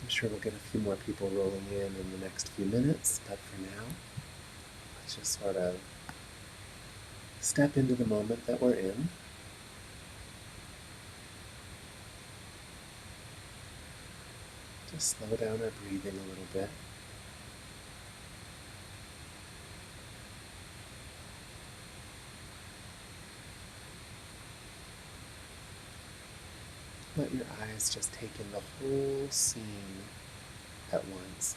I'm sure we'll get a few more people rolling in the next few minutes, but for now, let's just sort of step into the moment that we're in. Just slow down our breathing a little bit. Let your eyes just take in the whole scene at once.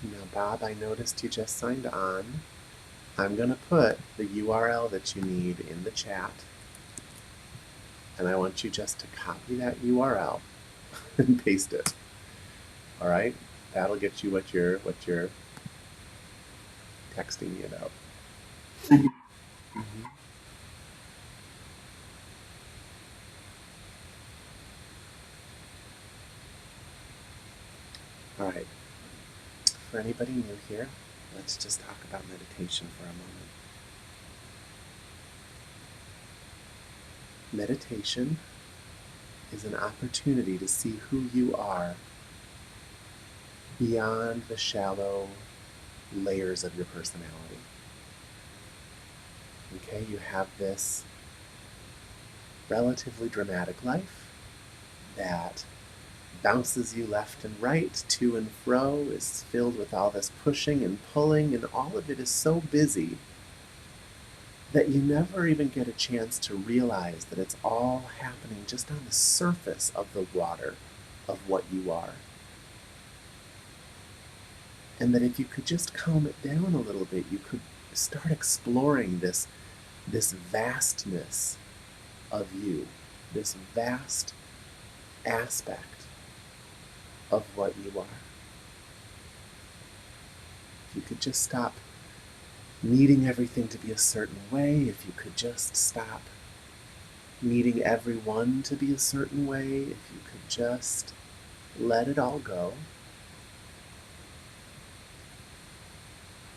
Now, Bob, I noticed you just signed on. I'm going to put the URL that you need in the chat, and I want you just to copy that URL and paste it. All right? That'll get you what you're texting me about. Mm-hmm. All right. For anybody new here, let's just talk about meditation for a moment. Meditation is an opportunity to see who you are beyond the shallow layers of your personality. Okay, you have this relatively dramatic life that bounces you left and right, to and fro, is filled with all this pushing and pulling, and all of it is so busy that you never even get a chance to realize that it's all happening just on the surface of the water of what you are. And that if you could just calm it down a little bit, you could start exploring this vastness of you, this vast aspect of what you are. If you could just stop needing everything to be a certain way, if you could just stop needing everyone to be a certain way, if you could just let it all go,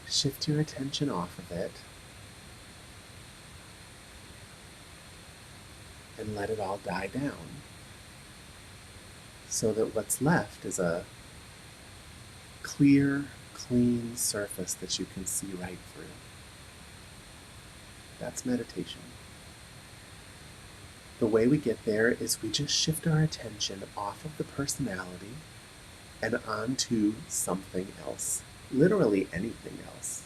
shift your attention off of it, and let it all die down, so that what's left is a clear, clean surface that you can see right through. That's meditation. The way we get there is we just shift our attention off of the personality and onto something else. Literally anything else.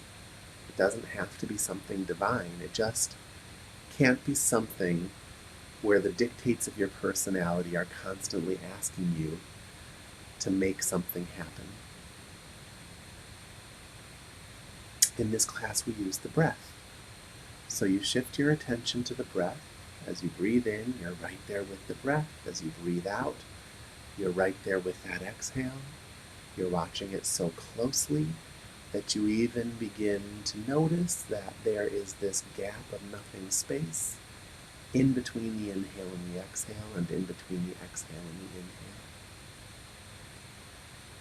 It doesn't have to be something divine. It just can't be something where the dictates of your personality are constantly asking you to make something happen. In this class, we use the breath. So you shift your attention to the breath. As you breathe in, you're right there with the breath. As you breathe out, you're right there with that exhale. You're watching it so closely that you even begin to notice that there is this gap of nothing space in between the inhale and the exhale, and in between the exhale and the inhale.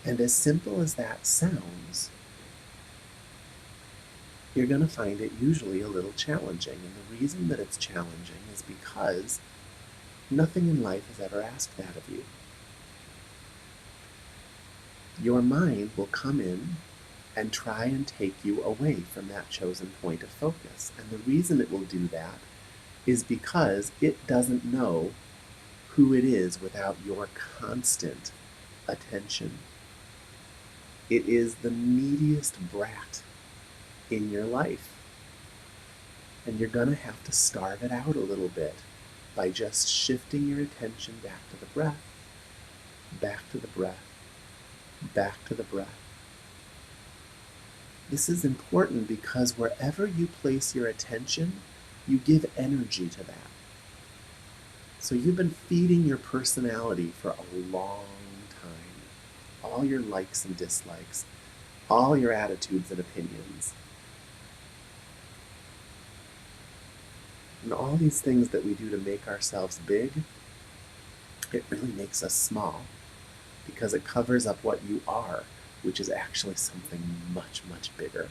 And as simple as that sounds, you're going to find it usually a little challenging. And the reason that it's challenging is because nothing in life has ever asked that of you. Your mind will come in and try and take you away from that chosen point of focus. And the reason it will do that is because it doesn't know who it is without your constant attention. It is the neediest brat in your life. And you're going to have to starve it out a little bit by just shifting your attention back to the breath, back to the breath, back to the breath. This is important because wherever you place your attention, you give energy to that. So you've been feeding your personality for a long time. All your likes and dislikes all your attitudes and opinions. And all these things that we do to make ourselves big, it really makes us small because it covers up what you are, which is actually something much, much bigger.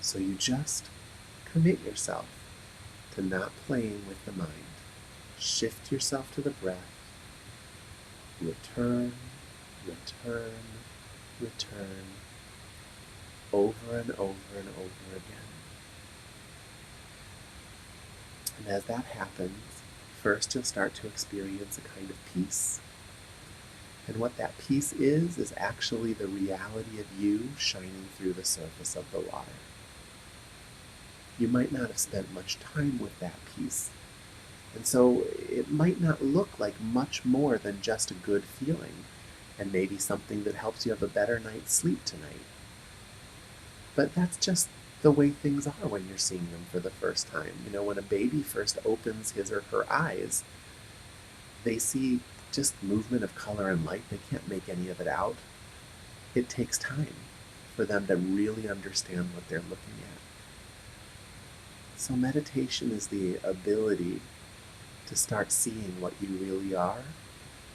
So you just commit yourself to not playing with the mind. Shift yourself to the breath. Return, return, return, over and over and over again. And as that happens, first you'll start to experience a kind of peace. And what that peace is actually the reality of you shining through the surface of the water. You might not have spent much time with that peace. And so it might not look like much more than just a good feeling, and maybe something that helps you have a better night's sleep tonight. But that's just the way things are when you're seeing them for the first time. You know, when a baby first opens his or her eyes, they see just movement of color and light. They can't make any of it out. It takes time for them to really understand what they're looking at. So meditation is the ability to start seeing what you really are,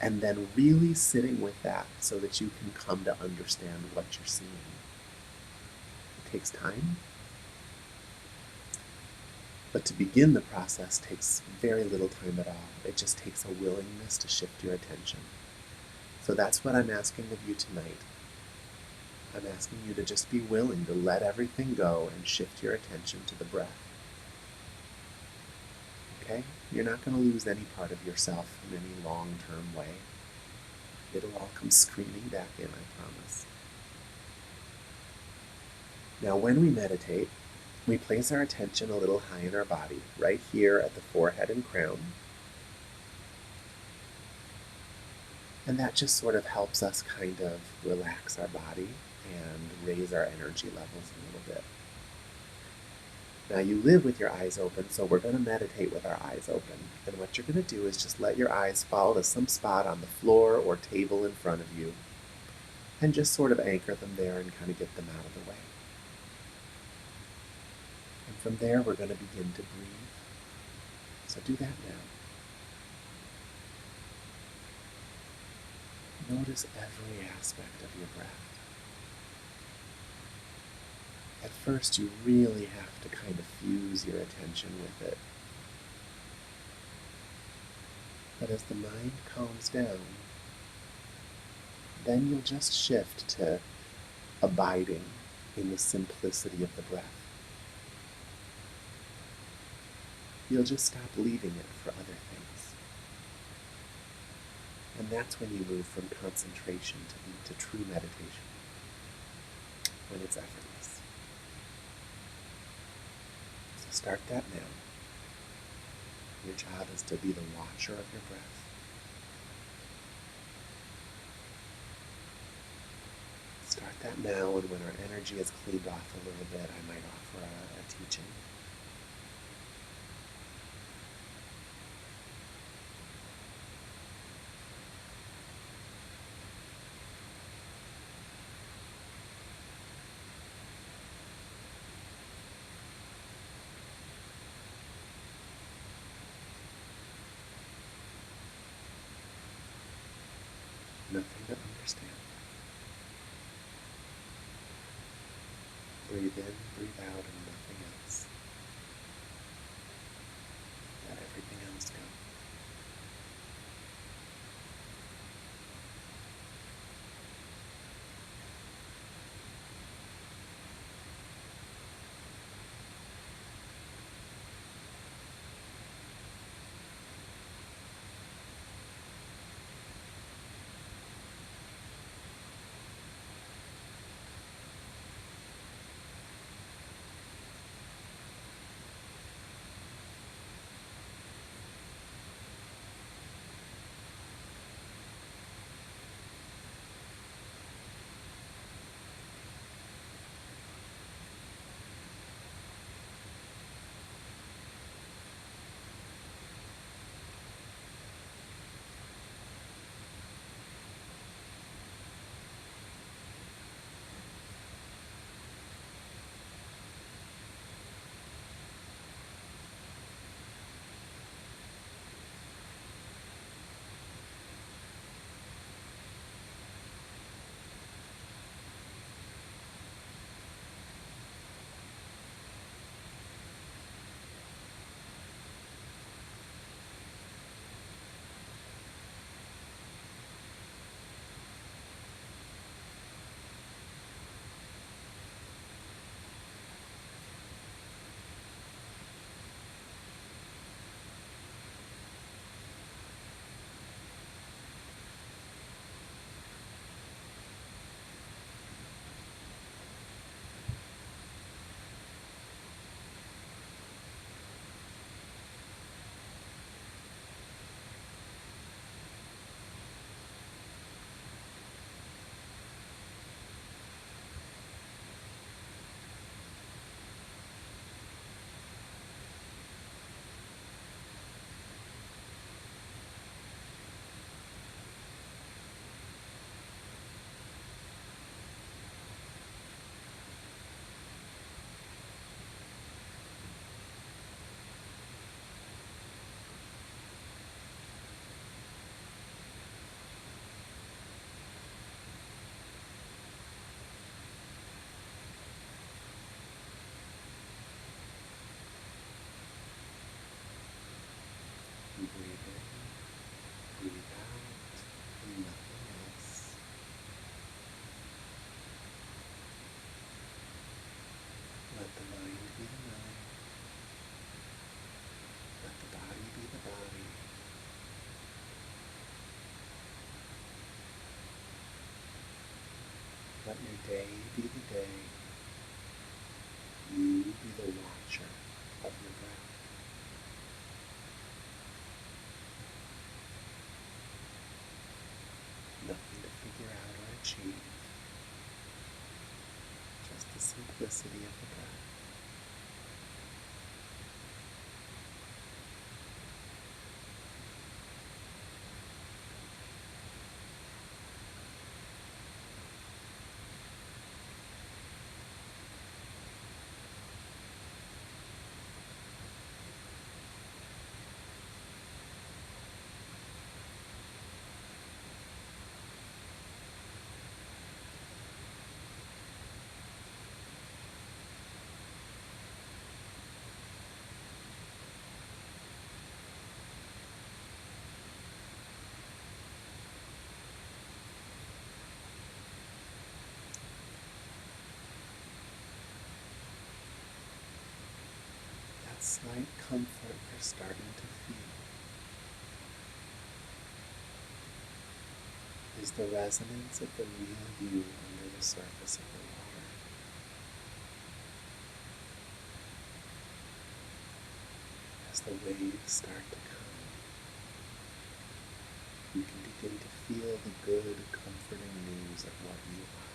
and then really sitting with that so that you can come to understand what you're seeing. It takes time, but to begin the process takes very little time at all. It just takes a willingness to shift your attention. So that's what I'm asking of you tonight. I'm asking you to just be willing to let everything go and shift your attention to the breath. Okay? You're not going to lose any part of yourself in any long-term way. It'll all come screaming back in, I promise. Now, when we meditate, we place our attention a little high in our body, right here at the forehead and crown. And that just sort of helps us kind of relax our body and raise our energy levels a little bit. Now you live with your eyes open, so we're going to meditate with our eyes open. And what you're going to do is just let your eyes fall to some spot on the floor or table in front of you, and just sort of anchor them there and kind of get them out of the way. And from there, we're going to begin to breathe. So do that now. Notice every aspect of your breath. At first, you really have to kind of fuse your attention with it. But as the mind calms down, then you'll just shift to abiding in the simplicity of the breath. You'll just stop leaving it for other things. And that's when you move from concentration to true meditation, when it's effortless. So start that now. Your job is to be the watcher of your breath. Start that now, and when our energy is cleaned off a little bit, I might offer a teaching. Nothing to understand. Breathe in, breathe out, and nothing else. Let everything else go. Breathe in, breathe out, and nothing else. Let the mind be the mind. Let the body be the body. Let your day be the day. You be the watcher of your breath. Nothing to figure out or achieve. Just the simplicity of the breath. That slight comfort you're starting to feel is the resonance of the real you under the surface of the water. As the waves start to come, you can begin to feel the good, comforting news of what you are.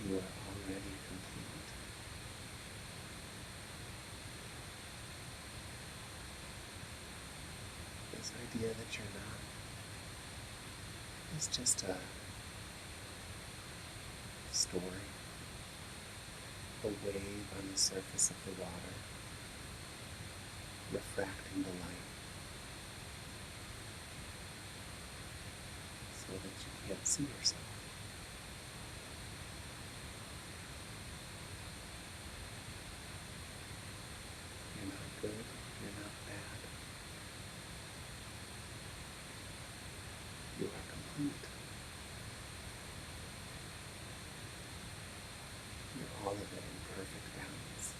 You are already complete. This idea that you're not is just a story, a wave on the surface of the water, refracting the light so that you can't see yourself. You're not good, you're not bad. You are complete. You're all of it in perfect balance.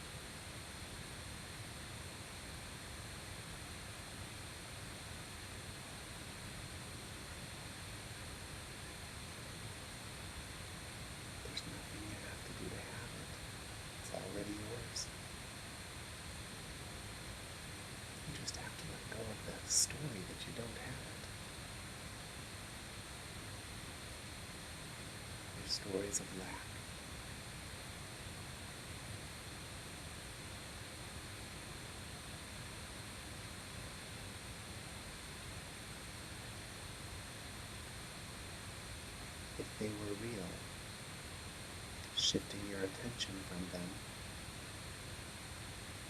There's nothing you have to do to have it. It's already yours. You just have to let go of the story that you don't have it. Your stories of lack. If they were real, shifting your attention from them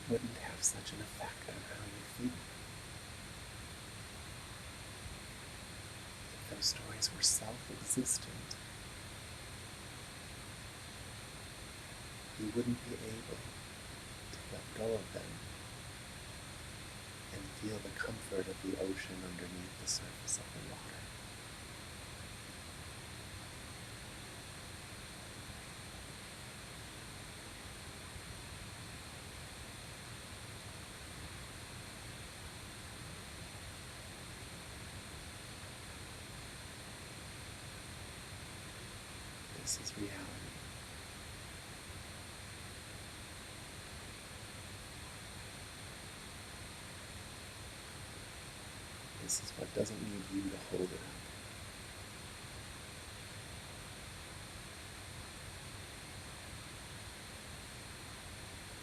wouldn't have such an effect on how you feel. If those stories were self-existent, you wouldn't be able to let go of them and feel the comfort of the ocean underneath the surface of the water. This is reality. This is what doesn't need you to hold it up.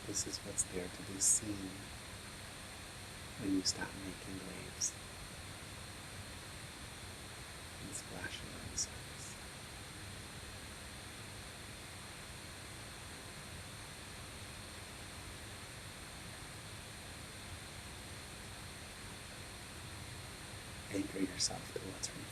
This is what's there to be seen when you stop making waves and splashing on the surface. Anchor yourself to what's real.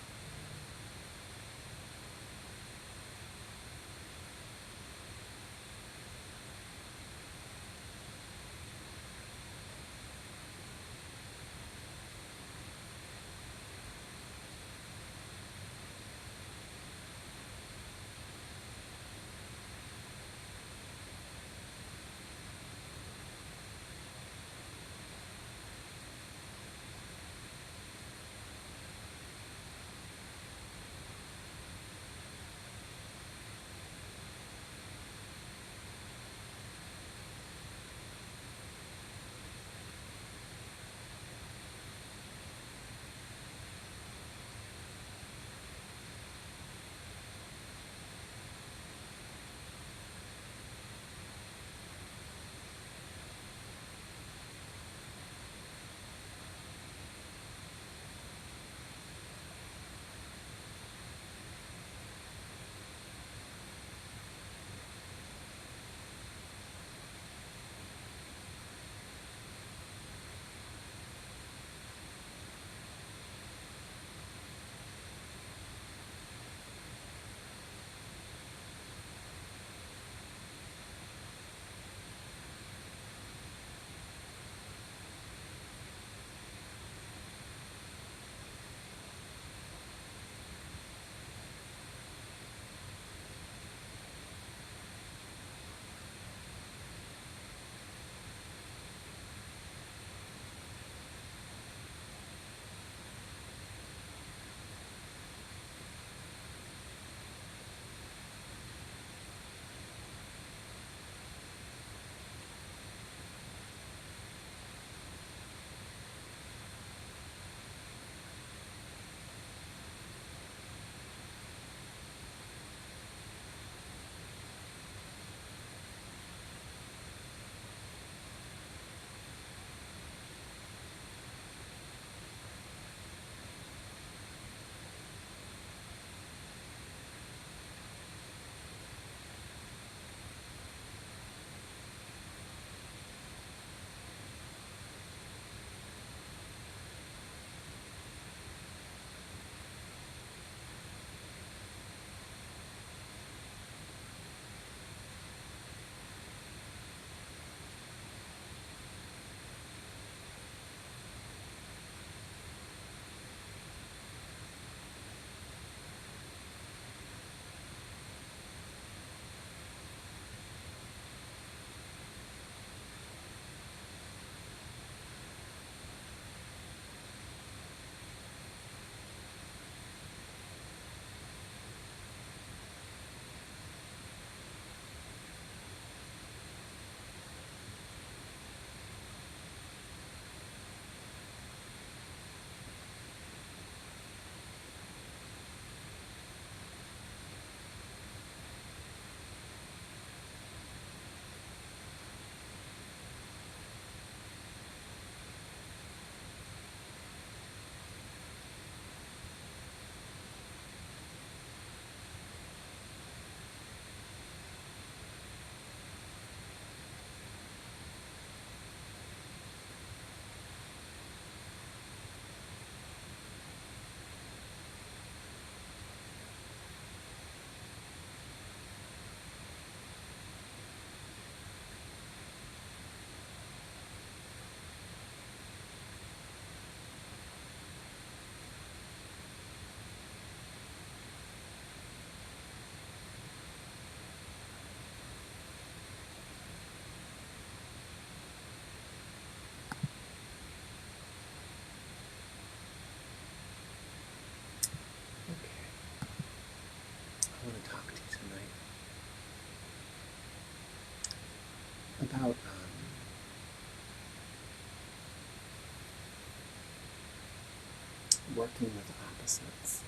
working with opposites.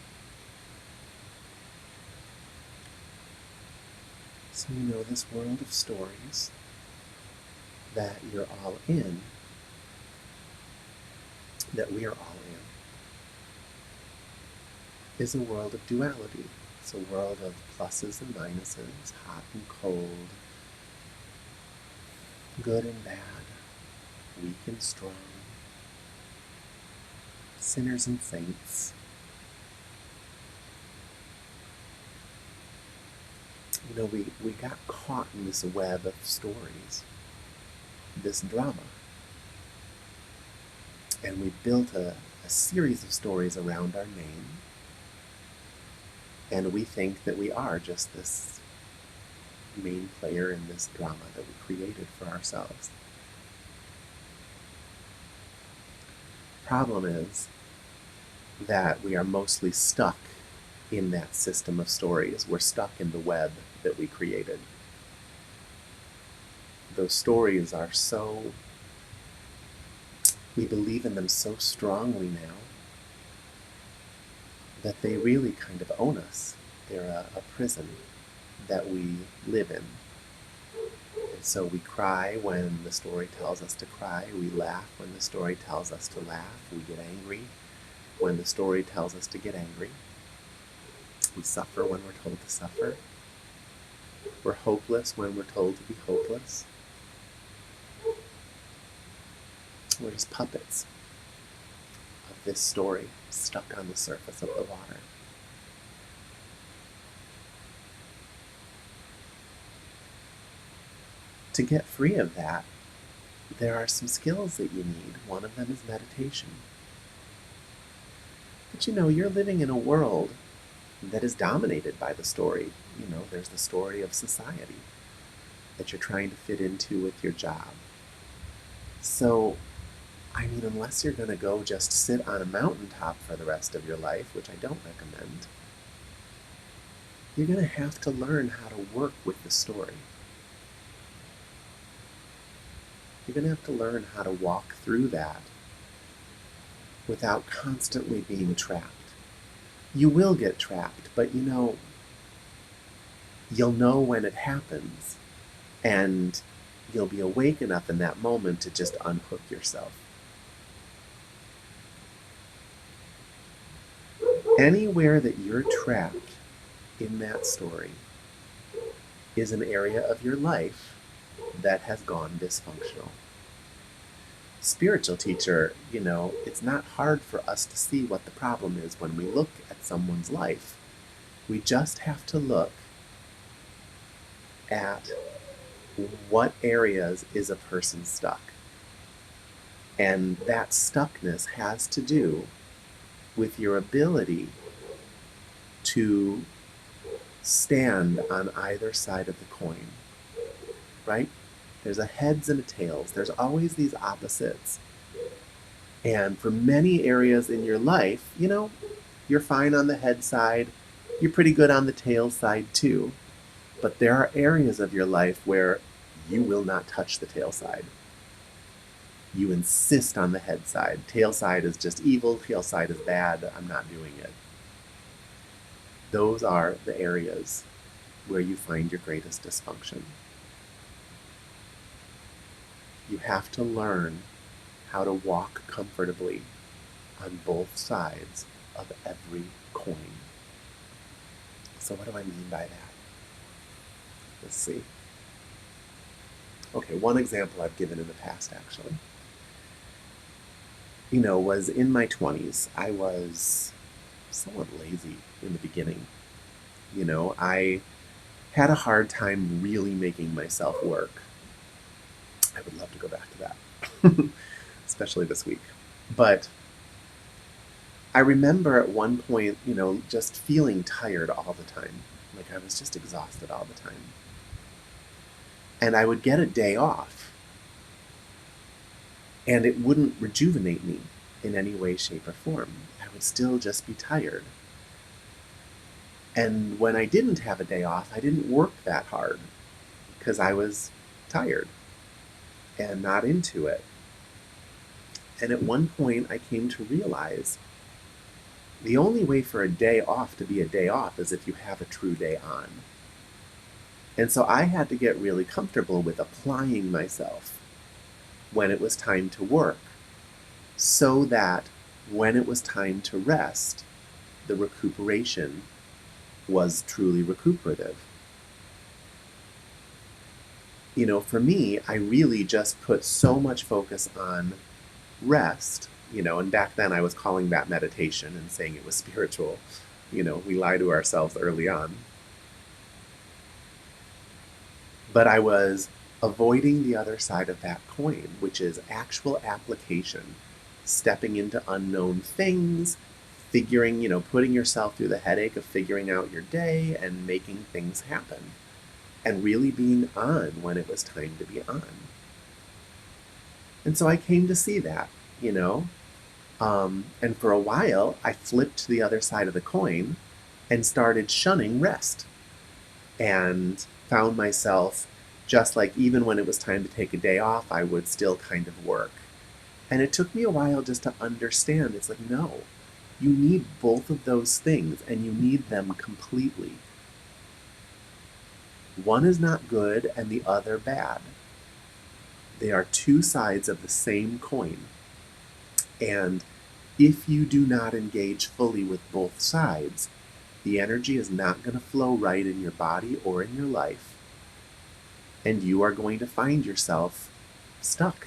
So this world of stories that you're all in, that we are all in, is a world of duality. It's a world of pluses and minuses, hot and cold, good and bad, weak and strong, sinners and saints. We got caught in this web of stories, this drama. And we built a series of stories around our name. And we think that we are just this main player in this drama that we created for ourselves. Problem is that we are mostly stuck in that system of stories. We're stuck in the web that we created. Those stories are we believe in them so strongly now that they really kind of own us. They're a prison that we live in. And so we cry when the story tells us to cry. We laugh when the story tells us to laugh. We get angry when the story tells us to get angry. We suffer when we're told to suffer. We're hopeless when we're told to be hopeless. We're just puppets of this story stuck on the surface of the water. To get free of that, there are some skills that you need. One of them is meditation. But you're living in a world that is dominated by the story. There's the story of society that you're trying to fit into with your job. So, unless you're going to go just sit on a mountaintop for the rest of your life, which I don't recommend, you're going to have to learn how to work with the story. You're going to have to learn how to walk through that without constantly being trapped. You will get trapped, but you'll know when it happens, and you'll be awake enough in that moment to just unhook yourself. Anywhere that you're trapped in that story is an area of your life that has gone dysfunctional. Spiritual teacher, it's not hard for us to see what the problem is when we look at someone's life. We just have to look at what areas is a person stuck. And that stuckness has to do with your ability to stand on either side of the coin, right? There's a heads and a tails. There's always these opposites. And for many areas in your life, you're fine on the head side. You're pretty good on the tail side too. But there are areas of your life where you will not touch the tail side. You insist on the head side. Tail side is just evil. Tail side is bad. I'm not doing it. Those are the areas where you find your greatest dysfunction. You have to learn how to walk comfortably on both sides of every coin. So what do I mean by that? Let's see. Okay, one example I've given in the past, actually, was in my 20s. I was somewhat lazy in the beginning. I had a hard time really making myself work. I would love to go back to that, especially this week. But I remember at one point, just feeling tired all the time. Like I was just exhausted all the time. And I would get a day off, and it wouldn't rejuvenate me in any way, shape, or form. I would still just be tired. And when I didn't have a day off, I didn't work that hard because I was tired and not into it. And at one point, I came to realize The only way for a day off to be a day off is if you have a true day on. And so I had to get really comfortable with applying myself when it was time to work, so that when it was time to rest, the recuperation was truly recuperative. For me, I really just put so much focus on rest, and back then I was calling that meditation and saying it was spiritual. We lie to ourselves early on. But I was avoiding the other side of that coin, which is actual application, stepping into unknown things, putting yourself through the headache of figuring out your day and making things happen, and really being on when it was time to be on. And so I came to see that, and for a while I flipped to the other side of the coin and started shunning rest, and found myself, just like, even when it was time to take a day off, I would still kind of work. And it took me a while just to understand, it's like, no, you need both of those things, and you need them completely. One is not good and the other bad. They are two sides of the same coin. And if you do not engage fully with both sides, the energy is not going to flow right in your body or in your life, and you are going to find yourself stuck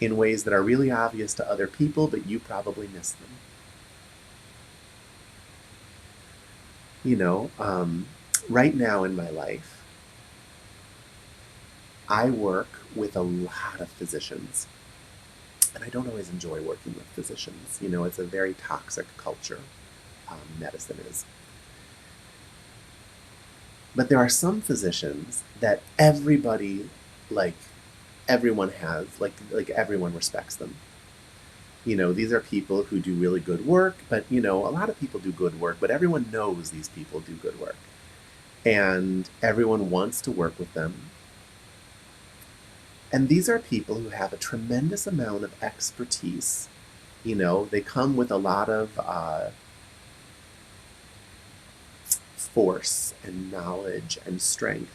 in ways that are really obvious to other people, but you probably miss them. Right now in my life, I work with a lot of physicians, and I don't always enjoy working with physicians. It's a very toxic culture. Medicine is. But there are some physicians that everybody, everyone has, everyone respects them. These are people who do really good work, but, a lot of people do good work, but everyone knows these people do good work. And everyone wants to work with them. And these are people who have a tremendous amount of expertise. They come with a lot of force and knowledge and strength.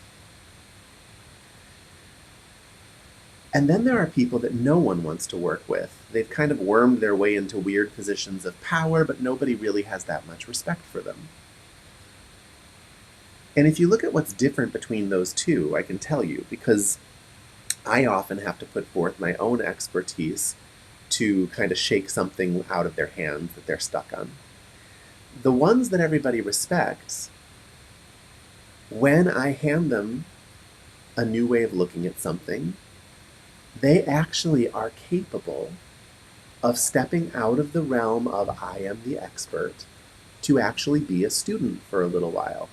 And then there are people that no one wants to work with. They've kind of wormed their way into weird positions of power, but nobody really has that much respect for them. And if you look at what's different between those two, I can tell you, because I often have to put forth my own expertise to kind of shake something out of their hands that they're stuck on. The ones that everybody respects, when I hand them a new way of looking at something, they actually are capable of stepping out of the realm of I am the expert to actually be a student for a little while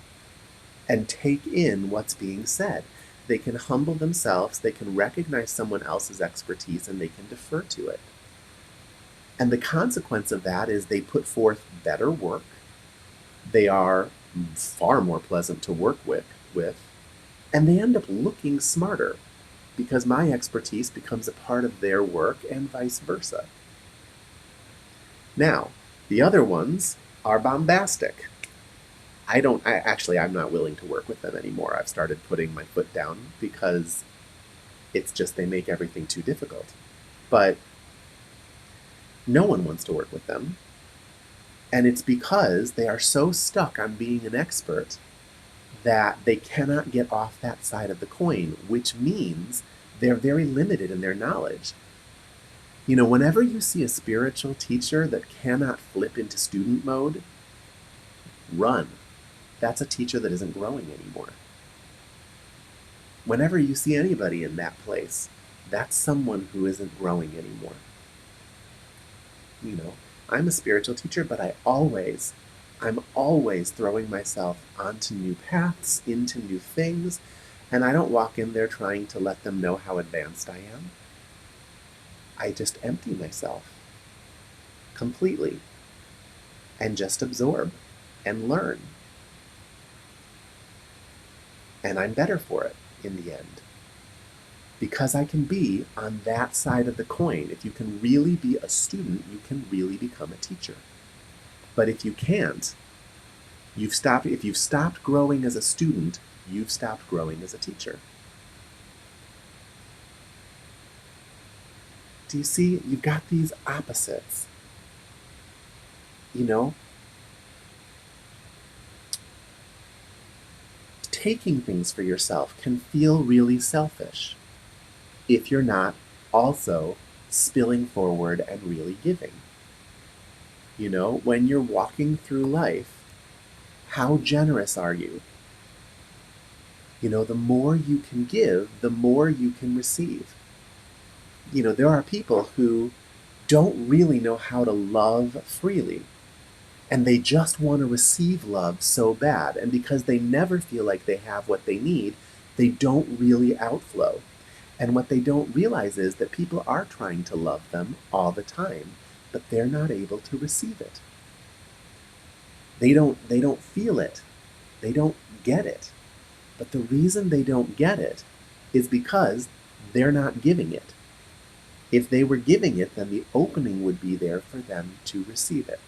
and take in what's being said. They can humble themselves, they can recognize someone else's expertise, and they can defer to it. And the consequence of that is they put forth better work. They are far more pleasant to work with, and they end up looking smarter because my expertise becomes a part of their work and vice versa. Now, the other ones are bombastic. I'm not willing to work with them anymore. I've started putting my foot down because it's just they make everything too difficult. But no one wants to work with them. And it's because they are so stuck on being an expert that they cannot get off that side of the coin, which means they're very limited in their knowledge. Whenever you see a spiritual teacher that cannot flip into student mode, run. That's a teacher that isn't growing anymore. Whenever you see anybody in that place, that's someone who isn't growing anymore. I'm a spiritual teacher, but I'm always throwing myself onto new paths, into new things, and I don't walk in there trying to let them know how advanced I am. I just empty myself completely and just absorb and learn. And I'm better for it in the end, because I can be on that side of the coin. If you can really be a student, you can really become a teacher. But if you can't, if you've stopped growing as a student, you've stopped growing as a teacher. Do you see? You've got these opposites. You know, taking things for yourself can feel really selfish if you're not also spilling forward and really giving. You know, when you're walking through life, how generous are you? You know, the more you can give, the more you can receive. You know, there are people who don't really know how to love freely, and they just want to receive love so bad. And because they never feel like they have what they need, they don't really outflow. And what they don't realize is that people are trying to love them all the time, but they're not able to receive it. They don't feel it. They don't get it. But the reason they don't get it is because they're not giving it. If they were giving it, then the opening would be there for them to receive it.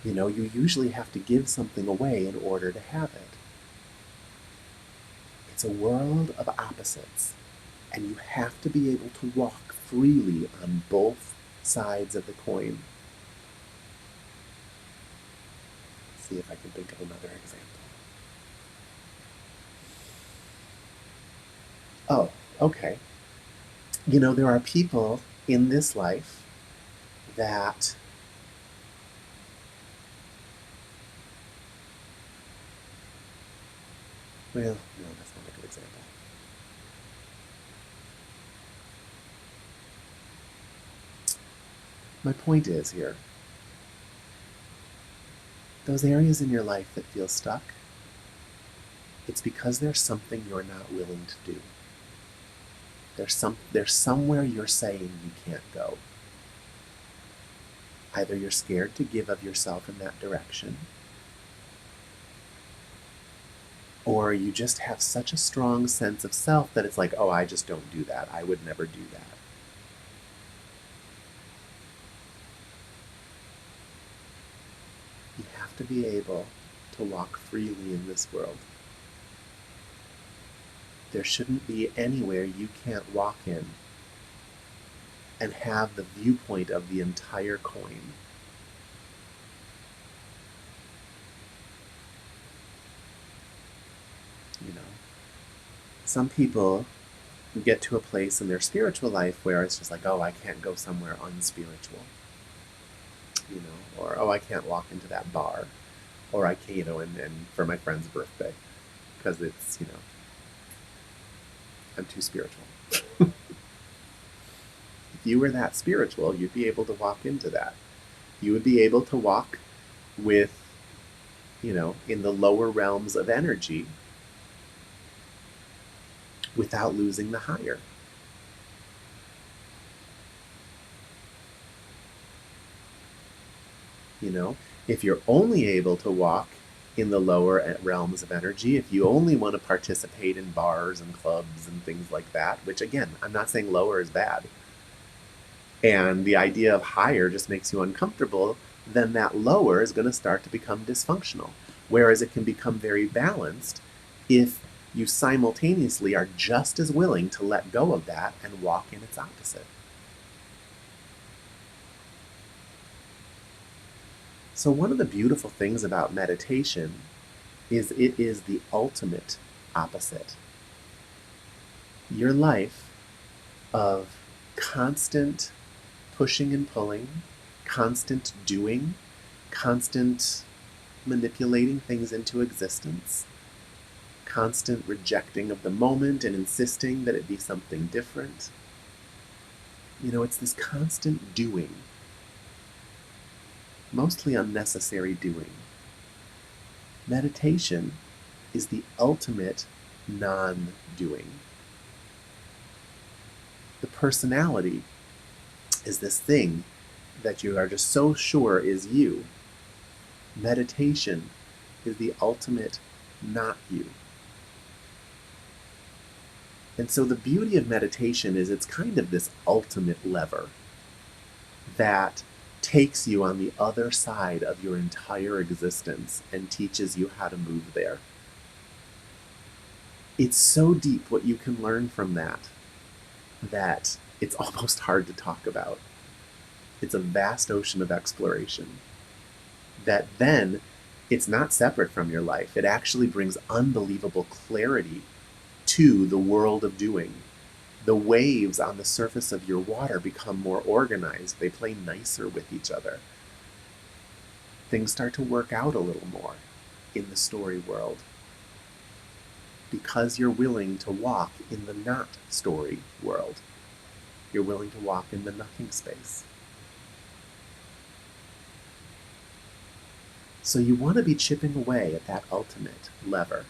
You know, you usually have to give something away in order to have it. It's a world of opposites, and you have to be able to walk freely on both sides of the coin. Let's see if I can think of another example. Oh, okay. You know, there are people in this life that well, no, that's not a good example. My point is here, those areas in your life that feel stuck, it's because there's something you're not willing to do. There's somewhere you're saying you can't go. Either you're scared to give of yourself in that direction, or you just have such a strong sense of self that it's like, oh, I just don't do that. I would never do that. You have to be able to walk freely in this world. There shouldn't be anywhere you can't walk in and have the viewpoint of the entire coin. You know, some people get to a place in their spiritual life where it's just like, oh, I can't go somewhere unspiritual. You know, or oh, I can't walk into that bar, or I can't, you know, and for my friend's birthday, because it's, you know, I'm too spiritual. If you were that spiritual, you'd be able to walk into that. You would be able to walk with, you know, in the lower realms of energy without losing the higher. You know, if you're only able to walk in the lower realms of energy, if you only want to participate in bars and clubs and things like that, which again, I'm not saying lower is bad, and the idea of higher just makes you uncomfortable, then that lower is going to start to become dysfunctional. Whereas it can become very balanced if you simultaneously are just as willing to let go of that and walk in its opposite. So one of the beautiful things about meditation is it is the ultimate opposite. Your life of constant pushing and pulling, constant doing, constant manipulating things into existence, constant rejecting of the moment and insisting that it be something different. You know, it's this constant doing, mostly unnecessary doing. Meditation is the ultimate non-doing. The personality is this thing that you are just so sure is you. Meditation is the ultimate not you. And so the beauty of meditation is it's kind of this ultimate lever that takes you on the other side of your entire existence and teaches you how to move there. It's so deep what you can learn from that it's almost hard to talk about. It's a vast ocean of exploration that then it's not separate from your life. It actually brings unbelievable clarity to the world of doing. The waves on the surface of your water become more organized. They play nicer with each other. Things start to work out a little more in the story world because you're willing to walk in the not story world. You're willing to walk in the nothing space. So you want to be chipping away at that ultimate lever.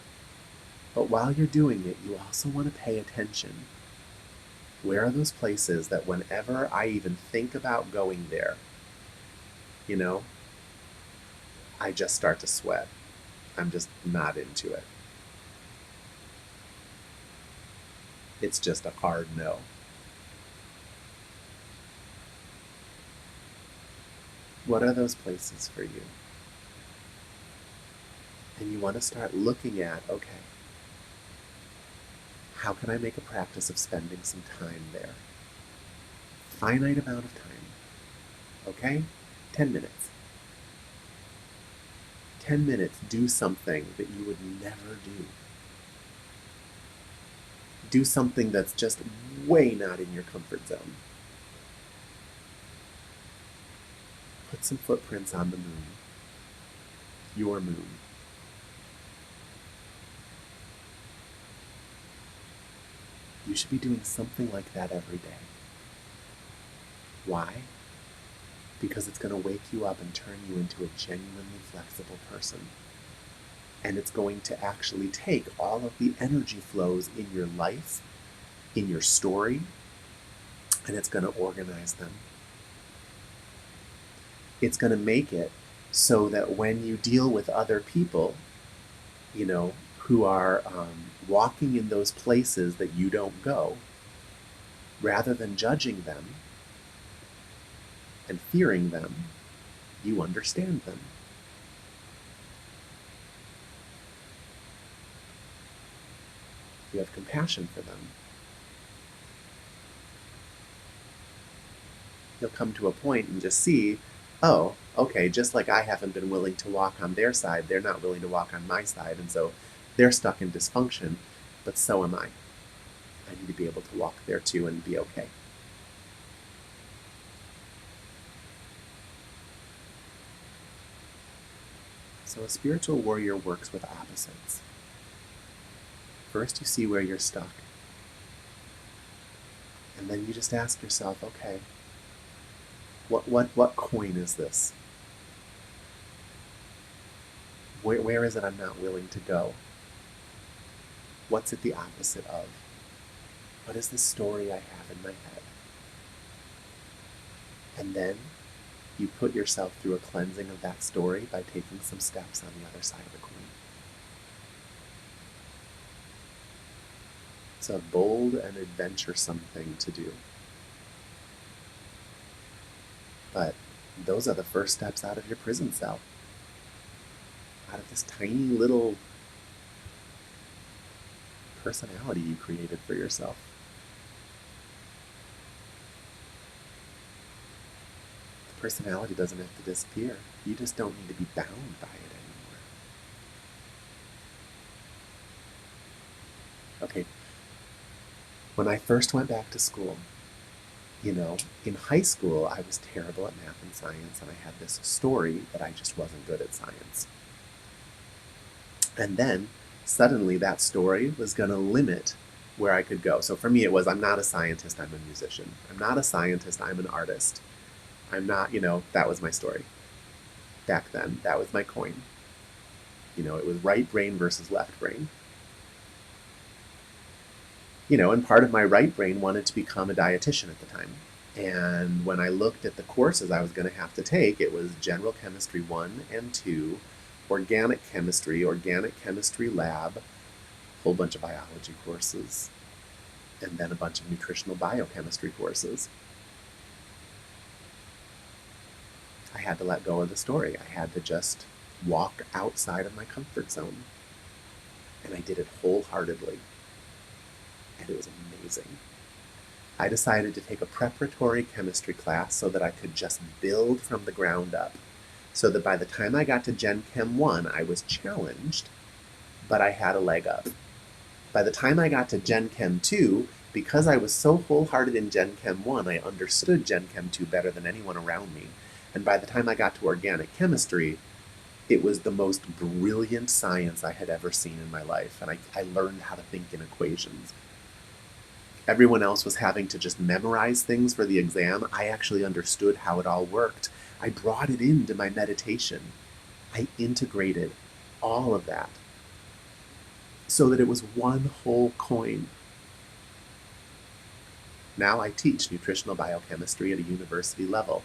But while you're doing it, you also want to pay attention. Where are those places that whenever I even think about going there, I just start to sweat. I'm just not into it. It's just a hard no. What are those places for you? And you want to start looking at, okay, how can I make a practice of spending some time there? Finite amount of time. Okay? 10 minutes. 10 minutes, do something that you would never do. Do something that's just way not in your comfort zone. Put some footprints on the moon. Your moon. You should be doing something like that every day. Why? Because it's going to wake you up and turn you into a genuinely flexible person. And it's going to actually take all of the energy flows in your life, in your story, and it's going to organize them. It's going to make it so that when you deal with other people, who are walking in those places that you don't go, rather than judging them and fearing them, you understand them. You have compassion for them. You'll come to a point and just see, oh, okay, just like I haven't been willing to walk on their side, they're not willing to walk on my side, and so they're stuck in dysfunction, but so am I. I need to be able to walk there too and be okay. So a spiritual warrior works with opposites. First you see where you're stuck. And then you just ask yourself, okay, what coin is this? Where is it I'm not willing to go? What's it the opposite of? What is the story I have in my head? And then you put yourself through a cleansing of that story by taking some steps on the other side of the coin. It's a bold and adventuresome thing to do. But those are the first steps out of your prison cell. Out of this tiny little personality you created for yourself. The personality doesn't have to disappear. You just don't need to be bound by it anymore. Okay, when I first went back to school, in high school I was terrible at math and science, and I had this story that I just wasn't good at science. And then suddenly that story was going to limit where I could go. So for me it was, I'm not a scientist, I'm a musician. I'm not a scientist, I'm an artist. I'm not, that was my story. Back then, that was my coin. It was right brain versus left brain. And part of my right brain wanted to become a dietitian at the time. And when I looked at the courses I was going to have to take, it was General Chemistry 1 and 2, Organic Chemistry Lab, a whole bunch of biology courses, and then a bunch of nutritional biochemistry courses. I had to let go of the story. I had to just walk outside of my comfort zone. And I did it wholeheartedly. And it was amazing. I decided to take a preparatory chemistry class so that I could just build from the ground up. So that by the time I got to Gen Chem 1, I was challenged, but I had a leg up. By the time I got to Gen Chem 2, because I was so wholehearted in Gen Chem 1, I understood Gen Chem 2 better than anyone around me. And by the time I got to organic chemistry, it was the most brilliant science I had ever seen in my life. And I learned how to think in equations. Everyone else was having to just memorize things for the exam. I actually understood how it all worked. I brought it into my meditation. I integrated all of that so that it was one whole coin. Now I teach nutritional biochemistry at a university level.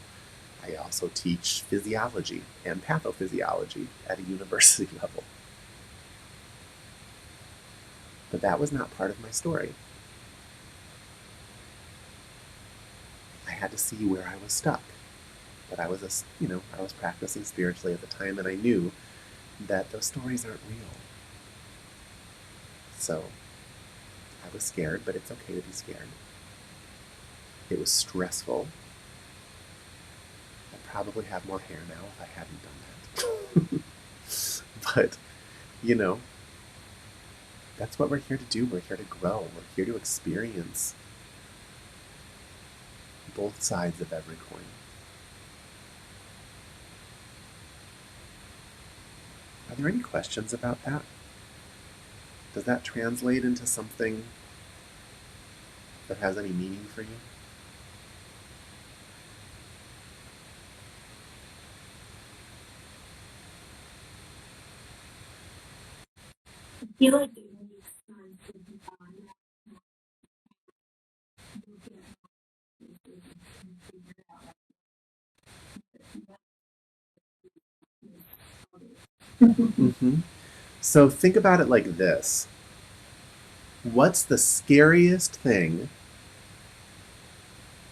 I also teach physiology and pathophysiology at a university level. But that was not part of my story. I had to see where I was stuck. But I was I was practicing spiritually at the time, and I knew that those stories aren't real. So I was scared, but it's okay to be scared. It was stressful. I'd probably have more hair now if I hadn't done that. But, that's what we're here to do. We're here to grow. We're here to experience both sides of every coin. Are there any questions about that? Does that translate into something that has any meaning for you? I feel like it makes sense to be Mm-hmm. So think about it like this. What's the scariest thing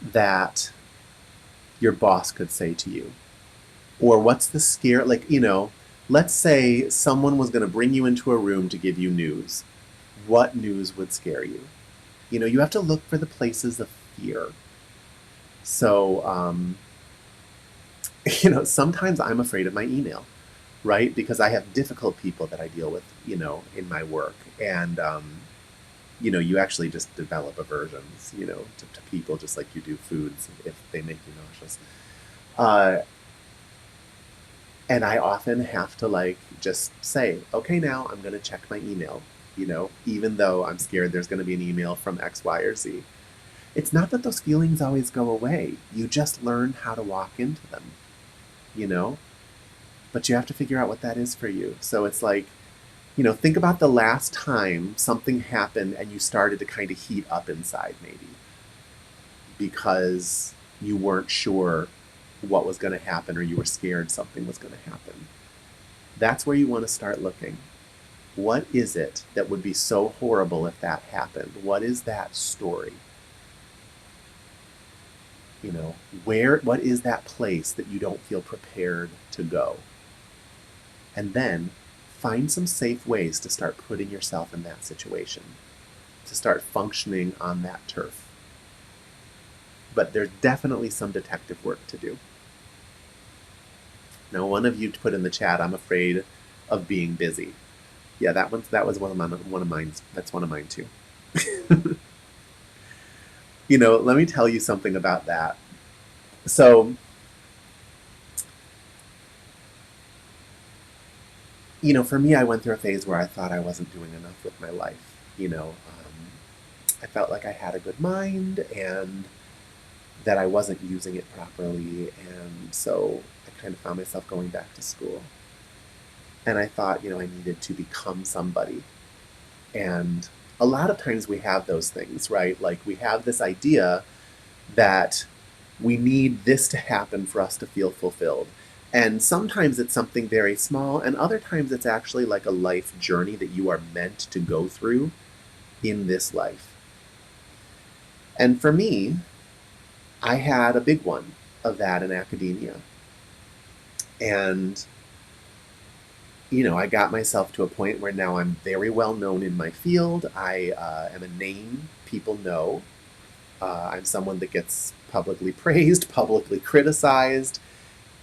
that your boss could say to you? Or what's the scare, let's say someone was going to bring you into a room to give you news. What news would scare you? You have to look for the places of fear. So, sometimes I'm afraid of my email, right? Because I have difficult people that I deal with, in my work. And, you actually just develop aversions, to people just like you do foods if they make you nauseous. Uh, and I often have to just say, okay, now I'm going to check my email, even though I'm scared there's going to be an email from X, Y, or Z. It's not that those feelings always go away. You just learn how to walk into them, you know? But you have to figure out what that is for you. So it's like, think about the last time something happened and you started to kind of heat up inside, maybe, because you weren't sure what was going to happen or you were scared something was going to happen. That's where you want to start looking. What is it that would be so horrible if that happened? What is that story? What is that place that you don't feel prepared to go? And then find some safe ways to start putting yourself in that situation, to start functioning on that turf. But there's definitely some detective work to do. Now, one of you put in the chat, I'm afraid of being busy. Yeah, that was one of mine. That's one of mine too. Let me tell you something about that. So, for me, I went through a phase where I thought I wasn't doing enough with my life. I felt like I had a good mind and that I wasn't using it properly, and so I kind of found myself going back to school. And I thought, I needed to become somebody. And a lot of times we have those things, right? Like we have this idea that we need this to happen for us to feel fulfilled. And sometimes it's something very small, and other times it's actually like a life journey that you are meant to go through in this life. And for me, I had a big one of that in academia. And, you know, I got myself to a point where now I'm very well known in my field. I am a name people know. I'm someone that gets publicly praised, publicly criticized.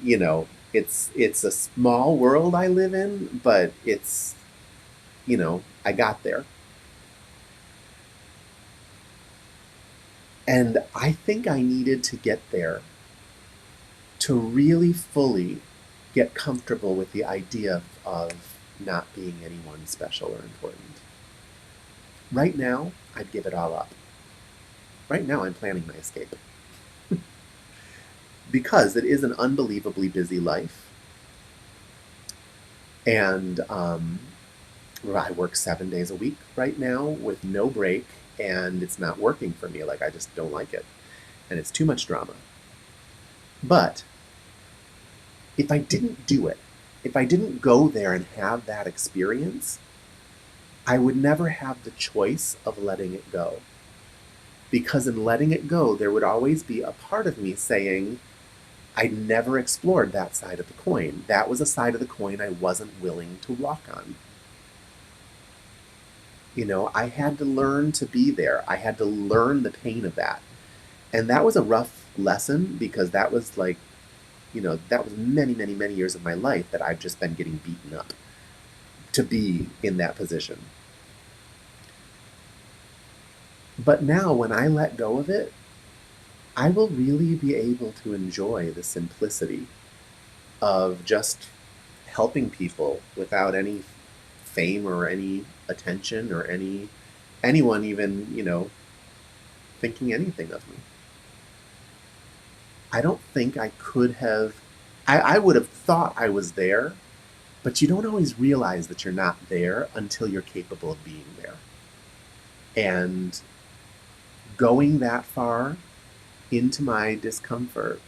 You know, it's a small world I live in, but it's, you know, I got there. And I think I needed to get there to really fully get comfortable with the idea of not being anyone special or important. Right now, I'd give it all up. Right now, I'm planning my escape. Because it is an unbelievably busy life. And I work 7 days a week right now with no break, and it's not working for me. Like, I just don't like it. And it's too much drama. But if I didn't do it, if I didn't go there and have that experience, I would never have the choice of letting it go. Because in letting it go, there would always be a part of me saying, I never explored that side of the coin. That was a side of the coin I wasn't willing to walk on. You know, I had to learn to be there. I had to learn the pain of that. And that was a rough lesson because that was like, you know, that was many, many, many years of my life that I've just been getting beaten up to be in that position. But now, when I let go of it, I will really be able to enjoy the simplicity of just helping people without any fame or any attention or anyone even, you know, thinking anything of me. I don't think I could have. I would have thought I was there, but you don't always realize that you're not there until you're capable of being there. And going that far into my discomfort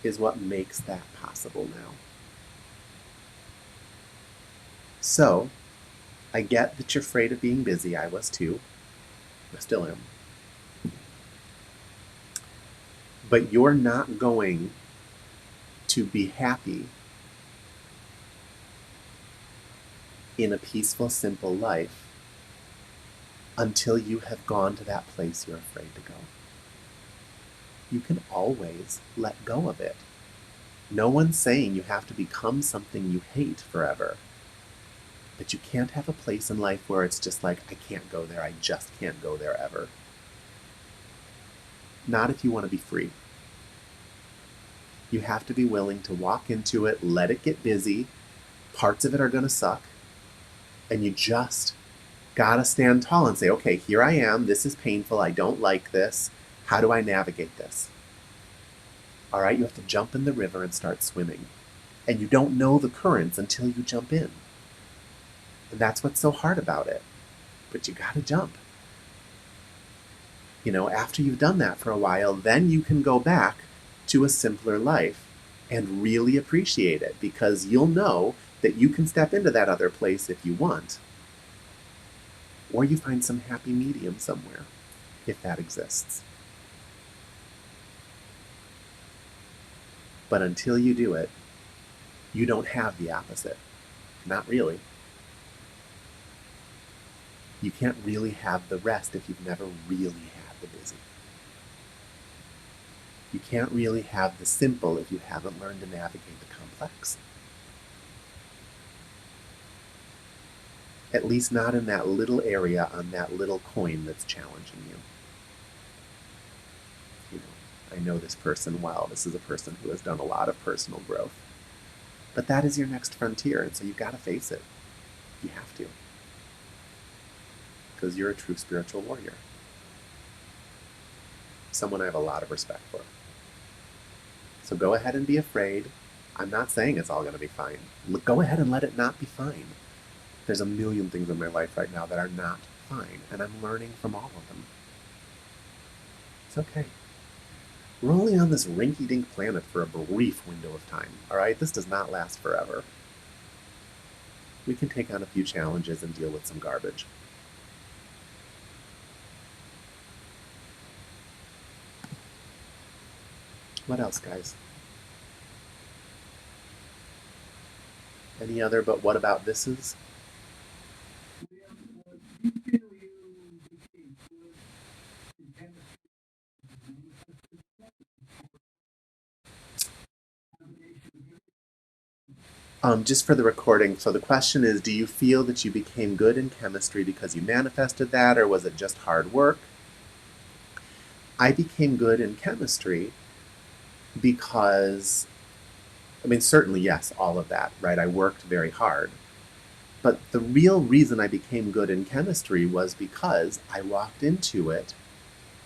is what makes that possible now. So, I get that you're afraid of being busy. I was too. I still am. But you're not going to be happy in a peaceful, simple life until you have gone to that place you're afraid to go. You can always let go of it. No one's saying you have to become something you hate forever. But you can't have a place in life where it's just like, I can't go there, I just can't go there ever. Not if you want to be free. You have to be willing to walk into it, let it get busy. Parts of it are going to suck. And you just gotta stand tall and say, okay, here I am, this is painful, I don't like this. How do I navigate this? All right, you have to jump in the river and start swimming. And you don't know the currents until you jump in. And that's what's so hard about it. But you gotta jump. You know, after you've done that for a while, then you can go back to a simpler life and really appreciate it because you'll know that you can step into that other place if you want. Or you find some happy medium somewhere, if that exists. But until you do it, you don't have the opposite. Not really. You can't really have the rest if you've never really had the busy. You can't really have the simple if you haven't learned to navigate the complex. At least not in that little area on that little coin that's challenging you. You know, I know this person well. This is a person who has done a lot of personal growth. But that is your next frontier, and so you've got to face it. You have to. Because you're a true spiritual warrior. Someone I have a lot of respect for. So go ahead and be afraid. I'm not saying it's all going to be fine. Go ahead and let it not be fine. There's a million things in my life right now that are not fine, and I'm learning from all of them. It's okay. We're only on this rinky-dink planet for a brief window of time, alright? This does not last forever. We can take on a few challenges and deal with some garbage. What else, guys? Any other but what about thises? Just for the recording, so the question is, do you feel that you became good in chemistry because you manifested that, or was it just hard work? I became good in chemistry because, I mean, certainly, yes, all of that, right? I worked very hard. But the real reason I became good in chemistry was because I walked into it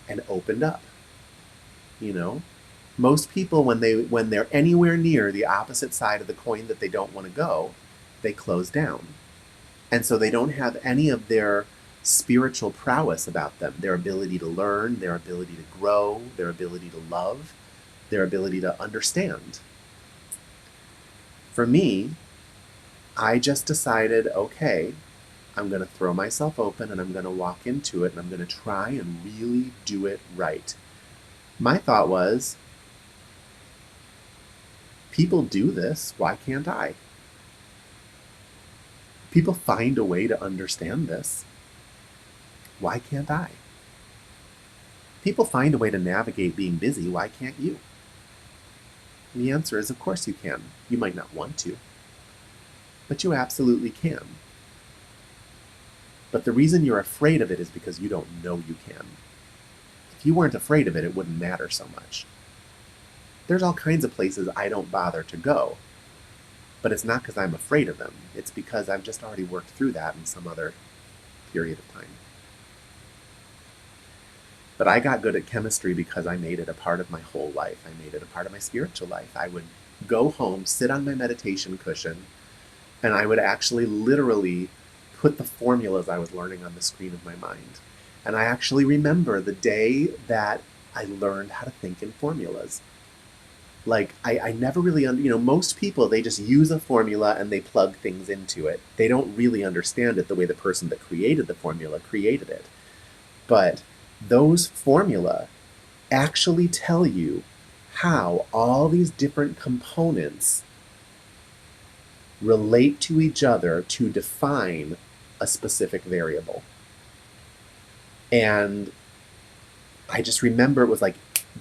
and opened up. You know, most people when they're anywhere near the opposite side of the coin that they don't want to go, they close down. And so they don't have any of their spiritual prowess about them, their ability to learn, their ability to grow, their ability to love, their ability to understand. For me, I just decided, okay, I'm going to throw myself open and I'm going to walk into it and I'm going to try and really do it right. My thought was, people do this, why can't I? People find a way to understand this, why can't I? People find a way to navigate being busy, why can't you? And the answer is, of course you can. You might not want to, but you absolutely can. But the reason you're afraid of it is because you don't know you can. If you weren't afraid of it, it wouldn't matter so much. There's all kinds of places I don't bother to go, but it's not because I'm afraid of them. It's because I've just already worked through that in some other period of time. But I got good at chemistry because I made it a part of my whole life. I made it a part of my spiritual life. I would go home, sit on my meditation cushion, and I would actually literally put the formulas I was learning on the screen of my mind. And I actually remember the day that I learned how to think in formulas. Like, I never really, most people, they just use a formula and they plug things into it. They don't really understand it the way the person that created the formula created it. But those formula actually tell you how all these different components relate to each other to define a specific variable. And I just remember it was like,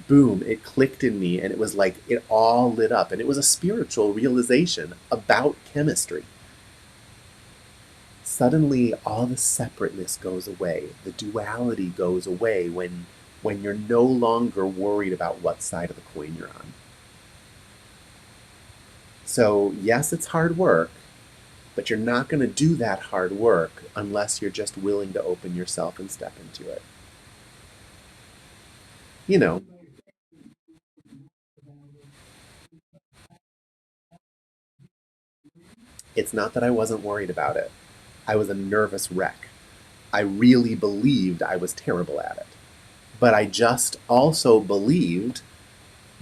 boom, it clicked in me, and it was like it all lit up. And it was a spiritual realization about chemistry. Suddenly, all the separateness goes away. The duality goes away when you're no longer worried about what side of the coin you're on. So, yes, it's hard work, but you're not going to do that hard work unless you're just willing to open yourself and step into it. You know, it's not that I wasn't worried about it. I was a nervous wreck. I really believed I was terrible at it. But I just also believed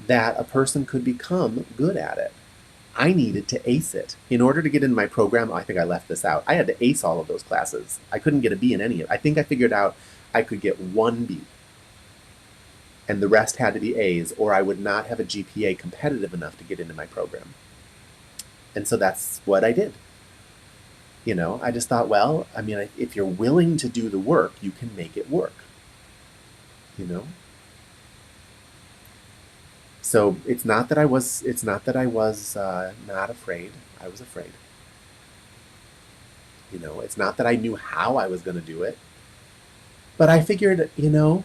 that a person could become good at it. I needed to ace it. In order to get in my program, I think I left this out. I had to ace all of those classes. I couldn't get a B in any of it. I think I figured out I could get one B, and the rest had to be A's, or I would not have a GPA competitive enough to get into my program. And so that's what I did. I just thought, well, I mean, if you're willing to do the work, you can make it work. You know? So it's not that I was not afraid. I was afraid. It's not that I knew how I was going to do it, but I figured, I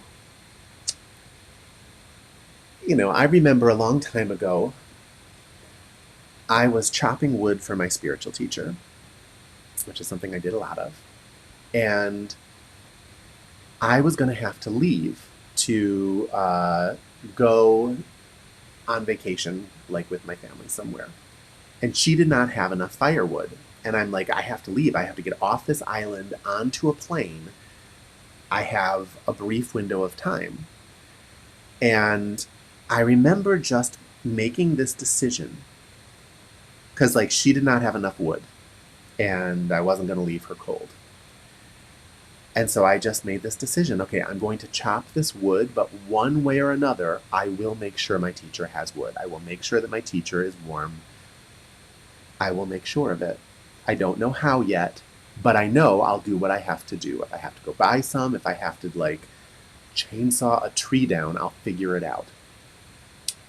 remember a long time ago, I was chopping wood for my spiritual teacher, which is something I did a lot of, and I was going to have to leave to go on vacation, like with my family somewhere. And she did not have enough firewood. And I'm like, I have to leave. I have to get off this island onto a plane. I have a brief window of time. And I remember just making this decision because, like, she did not have enough wood and I wasn't going to leave her cold. And so I just made this decision. Okay, I'm going to chop this wood, but one way or another, I will make sure my teacher has wood. I will make sure that my teacher is warm. I will make sure of it. I don't know how yet, but I know I'll do what I have to do. If I have to go buy some, if I have to like chainsaw a tree down, I'll figure it out.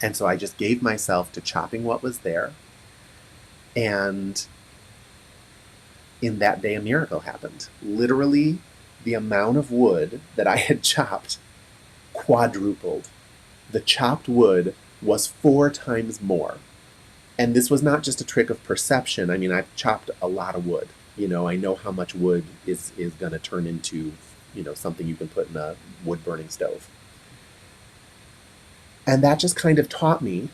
And so I just gave myself to chopping what was there. And in that day, a miracle happened. Literally, the amount of wood that I had chopped quadrupled. The chopped wood was 4 times more. And this was not just a trick of perception. I mean, I've chopped a lot of wood. I know how much wood is going to turn into, something you can put in a wood burning stove. And that just kind of taught me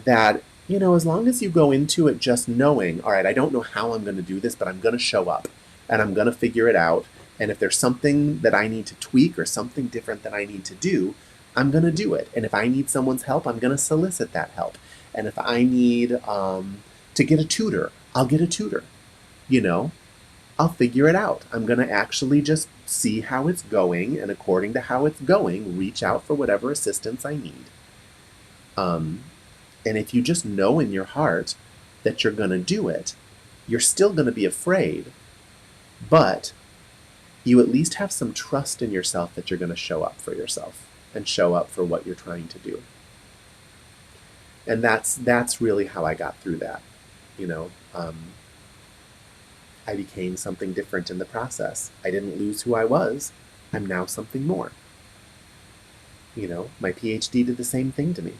that, as long as you go into it just knowing, all right, I don't know how I'm going to do this, but I'm going to show up and I'm going to figure it out. And if there's something that I need to tweak or something different that I need to do, I'm going to do it. And if I need someone's help, I'm going to solicit that help. And if I need to get a tutor, I'll get a tutor. You know, I'll figure it out. I'm going to actually just see how it's going, and according to how it's going, reach out for whatever assistance I need. Um, and if you just know in your heart that you're going to do it, you're still going to be afraid, but you at least have some trust in yourself that you're going to show up for yourself and show up for what you're trying to do. And that's really how I got through that. You know, I became something different in the process. I didn't lose who I was. I'm now something more. My PhD did the same thing to me.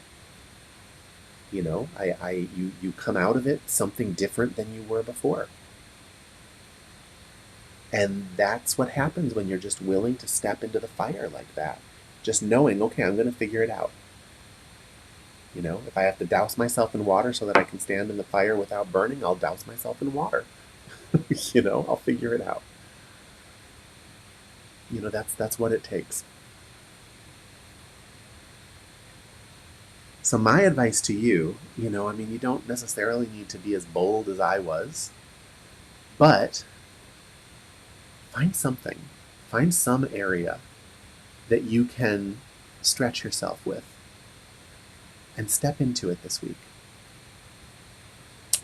You come out of it something different than you were before. And that's what happens when you're just willing to step into the fire like that. Just knowing, okay, I'm going to figure it out. If I have to douse myself in water so that I can stand in the fire without burning, I'll douse myself in water. I'll figure it out. That's what it takes. So my advice to you, you don't necessarily need to be as bold as I was, but find something. Find some area that you can stretch yourself with and step into it this week.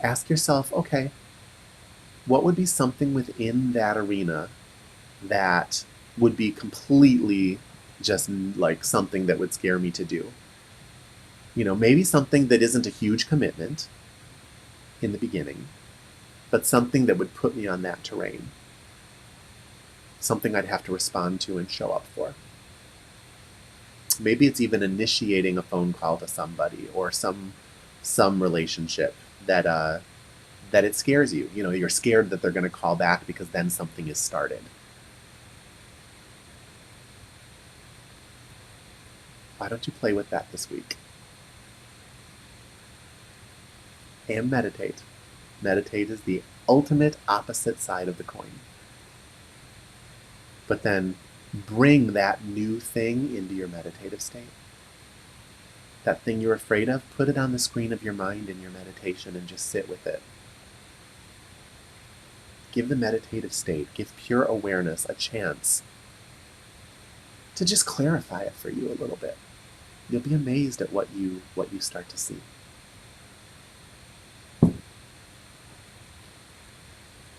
Ask yourself, okay, what would be something within that arena that would be completely just like something that would scare me to do? Maybe something that isn't a huge commitment in the beginning, but something that would put me on that terrain. Something I'd have to respond to and show up for. Maybe it's even initiating a phone call to somebody or some relationship that it scares you. You're scared that they're going to call back because then something is started. Why don't you play with that this week? And meditate. Meditate is the ultimate opposite side of the coin. But then bring that new thing into your meditative state. That thing you're afraid of, put it on the screen of your mind in your meditation and just sit with it. Give the meditative state, give pure awareness a chance to just clarify it for you a little bit. You'll be amazed at what you start to see.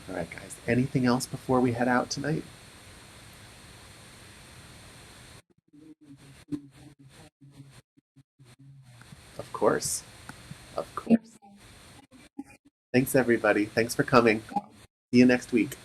All right, guys. Anything else before we head out tonight? Of course. Of course. Thanks, everybody. Thanks for coming. See you next week.